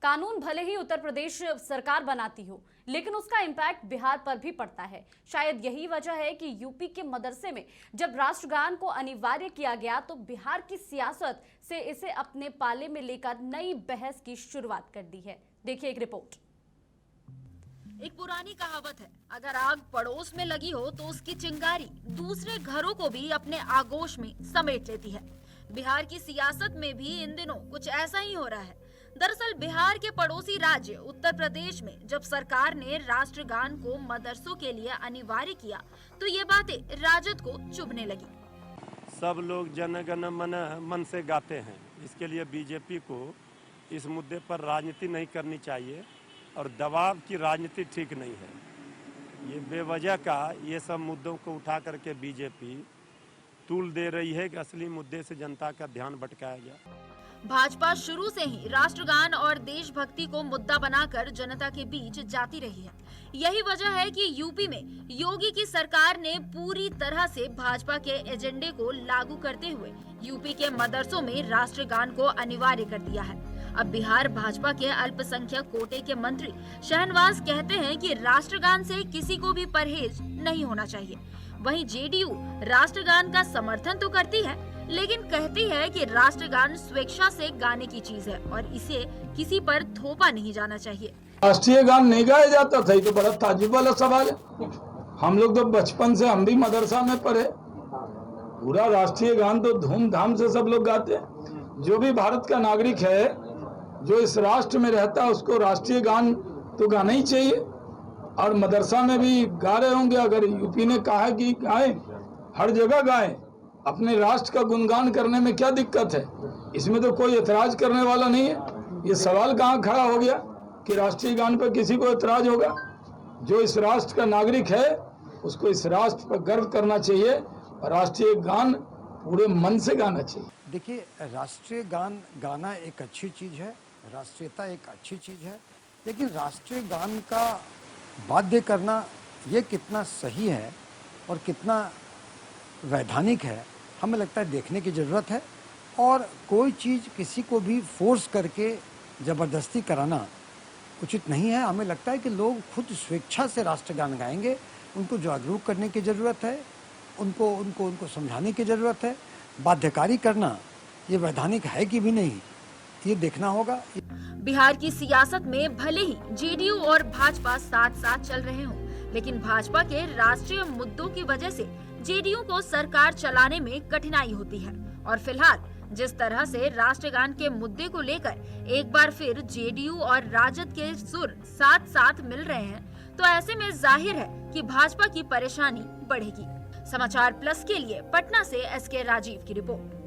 कानून भले ही उत्तर प्रदेश सरकार बनाती हो, लेकिन उसका इम्पैक्ट बिहार पर भी पड़ता है। शायद यही वजह है कि यूपी के मदरसे में जब राष्ट्रगान को अनिवार्य किया गया तो बिहार की सियासत से इसे अपने पाले में लेकर नई बहस की शुरुआत कर दी है। देखिए एक रिपोर्ट। एक पुरानी कहावत है, अगर आग पड़ोस में लगी हो तो उसकी चिंगारी दूसरे घरों को भी अपने आगोश में समेट लेती है। बिहार की सियासत में भी इन दिनों कुछ ऐसा ही हो रहा है। दरअसल बिहार के पड़ोसी राज्य उत्तर प्रदेश में जब सरकार ने राष्ट्रगान को मदरसों के लिए अनिवार्य किया तो ये बातें राजद को चुभने लगी। सब लोग जन गण मन से गाते हैं, इसके लिए बीजेपी को इस मुद्दे पर राजनीति नहीं करनी चाहिए और दबाव की राजनीति ठीक नहीं है। ये बेवजह का ये सब मुद्दों को उठा करके बीजेपी तूल दे रही है कि असली मुद्दे से जनता का ध्यान भटकाया गया। भाजपा शुरू से ही राष्ट्रगान और देशभक्ति को मुद्दा बनाकर जनता के बीच जाती रही है। यही वजह है कि यूपी में योगी की सरकार ने पूरी तरह से भाजपा के एजेंडे को लागू करते हुए यूपी के मदरसों में राष्ट्रगान को अनिवार्य कर दिया है। अब बिहार भाजपा के अल्पसंख्यक कोटे के मंत्री शहनवाज कहते हैं कि राष्ट्रगान से किसी को भी परहेज नहीं होना चाहिए। वहीं जेडीयू राष्ट्रगान का समर्थन तो करती है, लेकिन कहती है कि राष्ट्रगान स्वेच्छा से गाने की चीज है और इसे किसी पर थोपा नहीं जाना चाहिए। राष्ट्रीय गान नहीं गाया जाता था, ये तो बड़ा ताज्जुब वाला सवाल है। हम लोग तो बचपन से हम भी मदरसा में पढ़े, पूरा राष्ट्रीय गान तो धूमधाम से सब लोग गाते हैं। जो भी भारत का नागरिक है, जो इस राष्ट्र में रहता है, उसको राष्ट्रीय गान तो गाना ही चाहिए। और मदरसा में भी गा रहे होंगे, अगर यूपी ने कहा कि गाएं, हर जगह गाएं। अपने राष्ट्र का गुणगान करने में क्या दिक्कत है? इसमें तो कोई एतराज करने वाला नहीं है। ये सवाल कहाँ खड़ा हो गया कि राष्ट्रीय गान पर किसी को एतराज होगा? जो इस राष्ट्र का नागरिक है उसको इस राष्ट्र पर गर्व करना चाहिए और राष्ट्रीय गान पूरे मन से गाना चाहिए। देखिए, राष्ट्रीय गान गाना एक अच्छी चीज़ है, राष्ट्रीयता एक अच्छी चीज़ है, लेकिन राष्ट्रीय गान का वाद्य करना ये कितना सही है और कितना वैधानिक है, हमें लगता है देखने की ज़रूरत है। और कोई चीज़ किसी को भी फोर्स करके ज़बरदस्ती कराना उचित नहीं है। हमें लगता है कि लोग खुद स्वेच्छा से राष्ट्रगान गाएंगे। उनको जागरूक करने की ज़रूरत है, उनको समझाने की ज़रूरत है। बाध्यकारी करना ये वैधानिक है कि भी नहीं, ये देखना होगा। बिहार की सियासत में भले ही जेडीयू और भाजपा साथ साथ चल रहे हों, लेकिन भाजपा के राष्ट्रीय मुद्दों की वजह से जेडीयू को सरकार चलाने में कठिनाई होती है। और फिलहाल जिस तरह से राष्ट्रगान के मुद्दे को लेकर एक बार फिर जेडीयू और राजद के सुर साथ साथ मिल रहे हैं, तो ऐसे में जाहिर है कि भाजपा की परेशानी बढ़ेगी। समाचार प्लस के लिए पटना से एसके राजीव की रिपोर्ट।